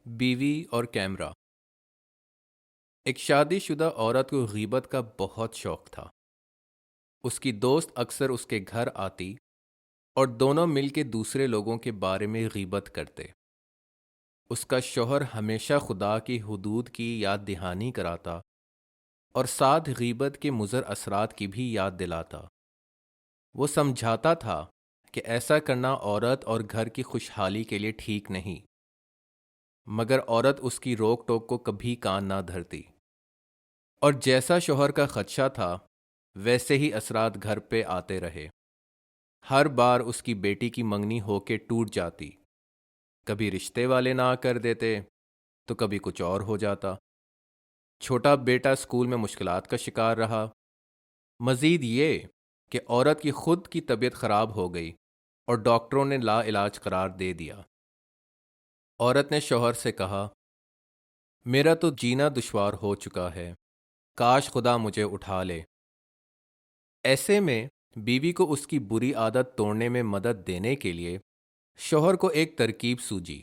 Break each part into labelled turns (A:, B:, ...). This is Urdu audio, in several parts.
A: بیوی اور کیمرہ۔ ایک شادی شدہ عورت کو غیبت کا بہت شوق تھا۔ اس کی دوست اکثر اس کے گھر آتی اور دونوں مل کے دوسرے لوگوں کے بارے میں غیبت کرتے۔ اس کا شوہر ہمیشہ خدا کی حدود کی یاد دہانی کراتا اور ساتھ غیبت کے مضر اثرات کی بھی یاد دلاتا۔ وہ سمجھاتا تھا کہ ایسا کرنا عورت اور گھر کی خوشحالی کے لیے ٹھیک نہیں، مگر عورت اس کی روک ٹوک کو کبھی کان نہ دھرتی، اور جیسا شوہر کا خدشہ تھا ویسے ہی اثرات گھر پہ آتے رہے۔ ہر بار اس کی بیٹی کی منگنی ہو کے ٹوٹ جاتی، کبھی رشتے والے نہ کر دیتے تو کبھی کچھ اور ہو جاتا۔ چھوٹا بیٹا اسکول میں مشکلات کا شکار رہا۔ مزید یہ کہ عورت کی خود کی طبیعت خراب ہو گئی اور ڈاکٹروں نے لا علاج قرار دے دیا۔ عورت نے شوہر سے کہا، میرا تو جینا دشوار ہو چکا ہے، کاش خدا مجھے اٹھا لے۔ ایسے میں بیوی کو اس کی بری عادت توڑنے میں مدد دینے کے لیے شوہر کو ایک ترکیب سوجی۔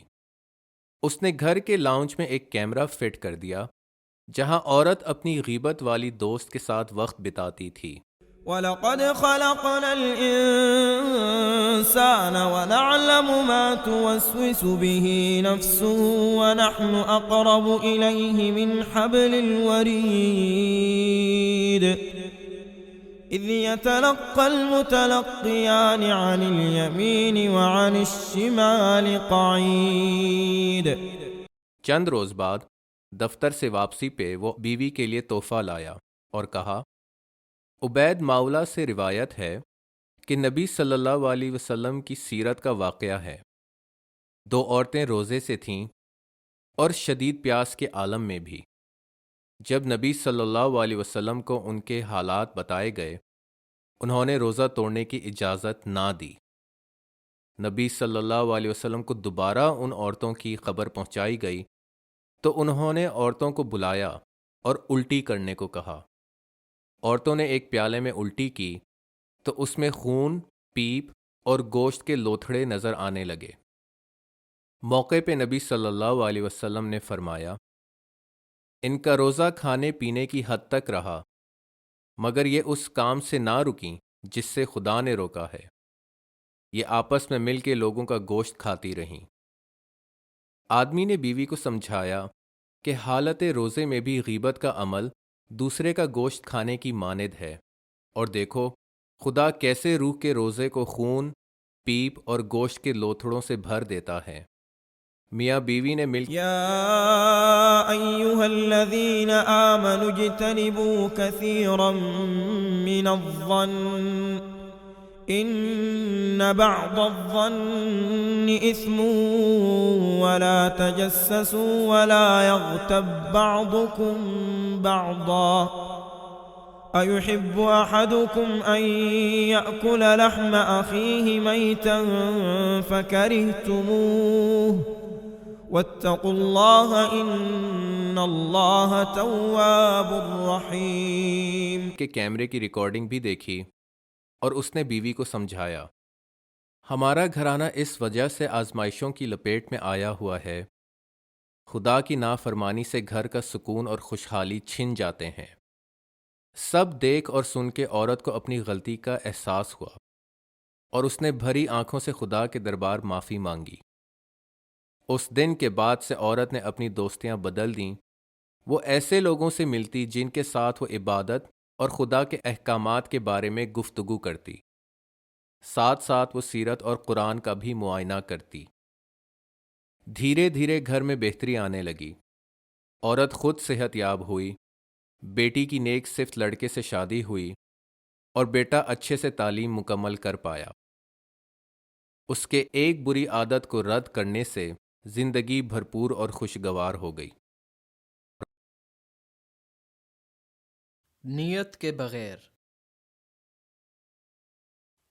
A: اس نے گھر کے لاؤنج میں ایک کیمرہ فٹ کر دیا جہاں عورت اپنی غیبت والی دوست کے ساتھ وقت بتاتی تھی۔
B: وَلَقَدْ خَلَقْنَا الْإِنسَانَ وَنَعْلَمُ مَا تُوَسْوِسُ بِهِ نَفْسُهُ وَنَحْنُ أَقْرَبُ إِلَيْهِ مِنْ حَبْلِ الْوَرِيدِ إِذْ يَتَلَقَّى الْمُتَلَقِّيَانِ عَنِ الْيَمِينِ وَعَنِ الشِّمَالِ قَعِيدٌ۔
A: چند روز بعد دفتر سے واپسی پہ وہ بیوی کے لیے تحفہ لایا اور کہا، عبید ماولا سے روایت ہے کہ نبی صلی اللہ علیہ وسلم کی سیرت کا واقعہ ہے۔ دو عورتیں روزے سے تھیں اور شدید پیاس کے عالم میں بھی۔ جب نبی صلی اللہ علیہ وسلم کو ان کے حالات بتائے گئے، انہوں نے روزہ توڑنے کی اجازت نہ دی۔ نبی صلی اللہ علیہ وسلم کو دوبارہ ان عورتوں کی خبر پہنچائی گئی تو انہوں نے عورتوں کو بلایا اور الٹی کرنے کو کہا۔ عورتوں نے ایک پیالے میں الٹی کی تو اس میں خون، پیپ اور گوشت کے لوتھڑے نظر آنے لگے۔ موقع پہ نبی صلی اللہ علیہ وسلم نے فرمایا، ان کا روزہ کھانے پینے کی حد تک رہا، مگر یہ اس کام سے نہ رکیں جس سے خدا نے روکا ہے۔ یہ آپس میں مل کے لوگوں کا گوشت کھاتی رہیں۔ آدمی نے بیوی کو سمجھایا کہ حالت روزے میں بھی غیبت کا عمل دوسرے کا گوشت کھانے کی مانند ہے، اور دیکھو خدا کیسے روح کے روزے کو خون، پیپ اور گوشت کے لوتھڑوں سے بھر دیتا ہے۔ میاں بیوی نے مل
B: يا أيها الذين آمنوا اجتنبوا كثيرا من الظن إن بعض الظن إثم ولا تجسسوا ولا يغتب بعضكم بعضا أيحب أحدكم أن يأكل لحم أخيه ميتا فكرهتموه واتقوا الله ان اللہ تواب رحیم۔
A: کے کیمرے کی ریکارڈنگ بھی دیکھی اور اس نے بیوی کو سمجھایا، ہمارا گھرانہ اس وجہ سے آزمائشوں کی لپیٹ میں آیا ہوا ہے، خدا کی نافرمانی سے گھر کا سکون اور خوشحالی چھن جاتے ہیں۔ سب دیکھ اور سن کے عورت کو اپنی غلطی کا احساس ہوا اور اس نے بھری آنکھوں سے خدا کے دربار معافی مانگی۔ اس دن کے بعد سے عورت نے اپنی دوستیاں بدل دیں۔ وہ ایسے لوگوں سے ملتی جن کے ساتھ وہ عبادت اور خدا کے احکامات کے بارے میں گفتگو کرتی، ساتھ ساتھ وہ سیرت اور قرآن کا بھی معائنہ کرتی۔ دھیرے دھیرے گھر میں بہتری آنے لگی۔ عورت خود صحت یاب ہوئی، بیٹی کی نیک صفت لڑکے سے شادی ہوئی اور بیٹا اچھے سے تعلیم مکمل کر پایا۔ اس کے ایک بری عادت کو رد کرنے سے زندگی بھرپور اور خوشگوار ہو گئی۔
C: نیت کے بغیر۔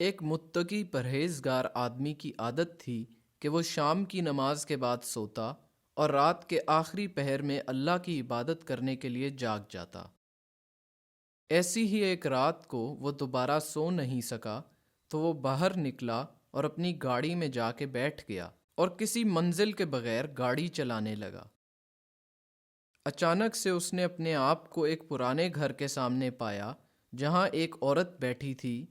C: ایک متقی پرہیزگار آدمی کی عادت تھی کہ وہ شام کی نماز کے بعد سوتا اور رات کے آخری پہر میں اللہ کی عبادت کرنے کے لیے جاگ جاتا۔ ایسی ہی ایک رات کو وہ دوبارہ سو نہیں سکا تو وہ باہر نکلا اور اپنی گاڑی میں جا کے بیٹھ گیا اور کسی منزل کے بغیر گاڑی چلانے لگا۔ اچانک سے اس نے اپنے آپ کو ایک پرانے گھر کے سامنے پایا جہاں ایک عورت بیٹھی تھی۔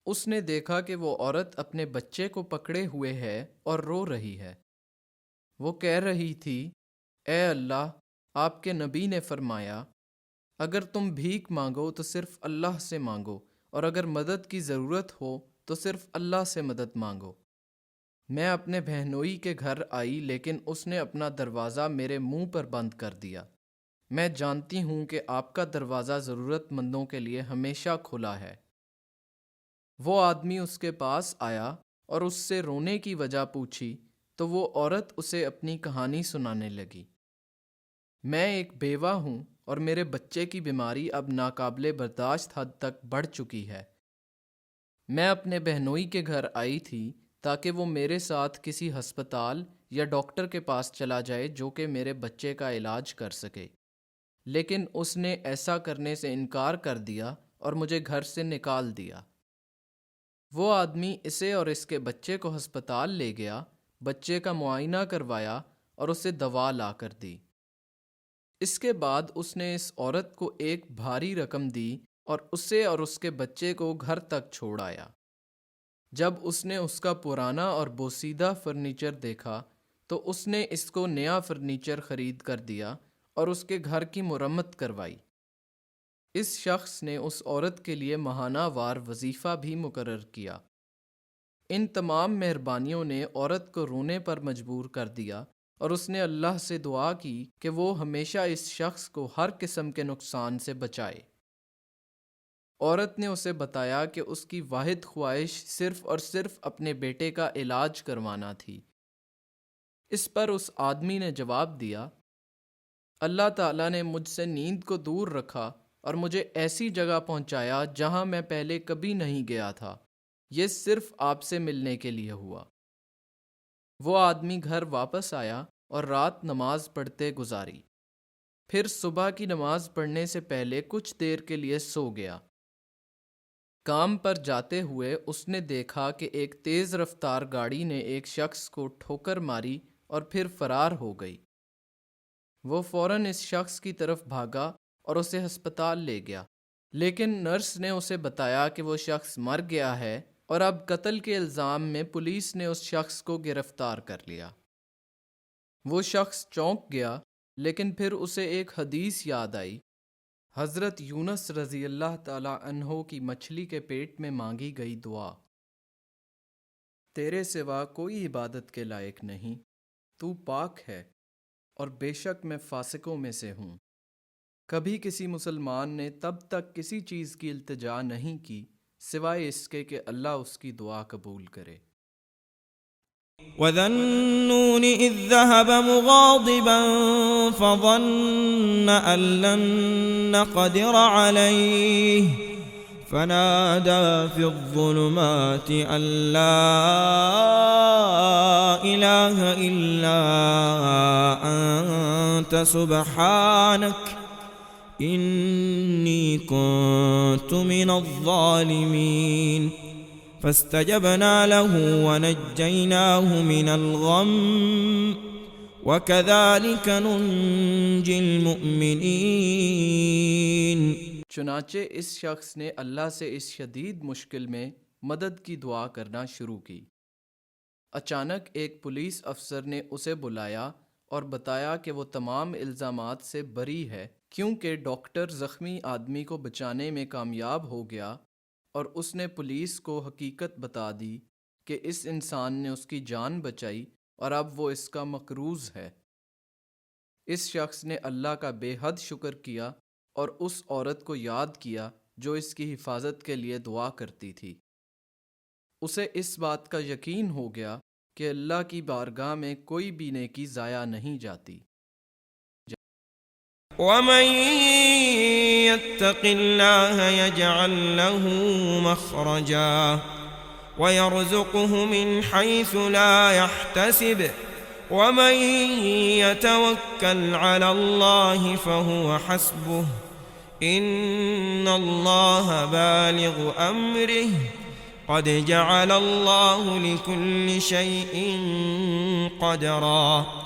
C: اس نے دیکھا کہ وہ عورت اپنے بچے کو پکڑے ہوئے ہے اور رو رہی ہے۔ وہ کہہ رہی تھی، اے اللہ، آپ کے نبی نے فرمایا، اگر تم بھیک مانگو تو صرف اللہ سے مانگو، اور اگر مدد کی ضرورت ہو تو صرف اللہ سے مدد مانگو۔ میں اپنے بہنوئی کے گھر آئی لیکن اس نے اپنا دروازہ میرے منہ پر بند کر دیا۔ میں جانتی ہوں کہ آپ کا دروازہ ضرورت مندوں کے لیے ہمیشہ کھلا ہے۔ وہ آدمی اس کے پاس آیا اور اس سے رونے کی وجہ پوچھی تو وہ عورت اسے اپنی کہانی سنانے لگی۔ میں ایک بیوہ ہوں اور میرے بچے کی بیماری اب ناقابل برداشت حد تک بڑھ چکی ہے۔ میں اپنے بہنوئی کے گھر آئی تھی تاکہ وہ میرے ساتھ کسی ہسپتال یا ڈاکٹر کے پاس چلا جائے جو کہ میرے بچے کا علاج کر سکے، لیکن اس نے ایسا کرنے سے انکار کر دیا اور مجھے گھر سے نکال دیا۔ وہ آدمی اسے اور اس کے بچے کو ہسپتال لے گیا، بچے کا معائنہ کروایا اور اسے دوا لا کر دی۔ اس کے بعد اس نے اس عورت کو ایک بھاری رقم دی اور اسے اور اس کے بچے کو گھر تک چھوڑ آیا۔ جب اس نے اس کا پرانا اور بوسیدہ فرنیچر دیکھا تو اس نے اس کو نیا فرنیچر خرید کر دیا اور اس کے گھر کی مرمت کروائی۔ اس شخص نے اس عورت کے لیے ماہانہ وار وظیفہ بھی مقرر کیا۔ ان تمام مہربانیوں نے عورت کو رونے پر مجبور کر دیا اور اس نے اللہ سے دعا کی کہ وہ ہمیشہ اس شخص کو ہر قسم کے نقصان سے بچائے۔ عورت نے اسے بتایا کہ اس کی واحد خواہش صرف اور صرف اپنے بیٹے کا علاج کروانا تھی۔ اس پر اس آدمی نے جواب دیا، اللہ تعالیٰ نے مجھ سے نیند کو دور رکھا اور مجھے ایسی جگہ پہنچایا جہاں میں پہلے کبھی نہیں گیا تھا، یہ صرف آپ سے ملنے کے لیے ہوا۔ وہ آدمی گھر واپس آیا اور رات نماز پڑھتے گزاری، پھر صبح کی نماز پڑھنے سے پہلے کچھ دیر کے لیے سو گیا۔ کام پر جاتے ہوئے اس نے دیکھا کہ ایک تیز رفتار گاڑی نے ایک شخص کو ٹھوکر ماری اور پھر فرار ہو گئی۔ وہ فوراً اس شخص کی طرف بھاگا اور اسے ہسپتال لے گیا، لیکن نرس نے اسے بتایا کہ وہ شخص مر گیا ہے اور اب قتل کے الزام میں پولیس نے اس شخص کو گرفتار کر لیا۔ وہ شخص چونک گیا، لیکن پھر اسے ایک حدیث یاد آئی، حضرت یونس رضی اللہ تعالی عنہ کی مچھلی کے پیٹ میں مانگی گئی دعا، تیرے سوا کوئی عبادت کے لائق نہیں، تو پاک ہے اور بے شک میں فاسقوں میں سے ہوں۔ کبھی کسی مسلمان نے تب تک کسی چیز کی التجا نہیں کی سوائے اس کے کہ اللہ اس کی دعا قبول کرے۔
B: وَذَا النُّونِ إِذ ذَّهَبَ مُغَاضِبًا فَظَنَّ أَن لَّن نَّقْدِرَ عَلَيْهِ فَنَادَىٰ فِي الظُّلُمَاتِ أَن لَّا إِلَٰهَ إِلَّا أَنتَ سُبْحَانَكَ إِنِّي كُنتُ مِنَ الظَّالِمِينَ فاستجبنا له ونجيناه من الغم وكذلك ننجي المؤمنين۔
C: چنانچہ اس شخص نے اللہ سے اس شدید مشکل میں مدد کی دعا کرنا شروع کی۔ اچانک ایک پولیس افسر نے اسے بلایا اور بتایا کہ وہ تمام الزامات سے بری ہے کیونکہ ڈاکٹر زخمی آدمی کو بچانے میں کامیاب ہو گیا، اور اس نے پولیس کو حقیقت بتا دی کہ اس انسان نے اس کی جان بچائی اور اب وہ اس کا مقروض ہے۔ اس شخص نے اللہ کا بے حد شکر کیا اور اس عورت کو یاد کیا جو اس کی حفاظت کے لیے دعا کرتی تھی۔ اسے اس بات کا یقین ہو گیا کہ اللہ کی بارگاہ میں کوئی بھی نیکی ضائع نہیں جاتی۔
B: وَمَن يَتَّقِ اللَّهَ يَجْعَل لَّهُ مَخْرَجًا وَيَرْزُقْهُ مِنْ حَيْثُ لَا يَحْتَسِبُ وَمَن يَتَوَكَّلْ عَلَى اللَّهِ فَهُوَ حَسْبُهُ إِنَّ اللَّهَ بَالِغُ أَمْرِهِ قد جعل الله لكل شيء قدرا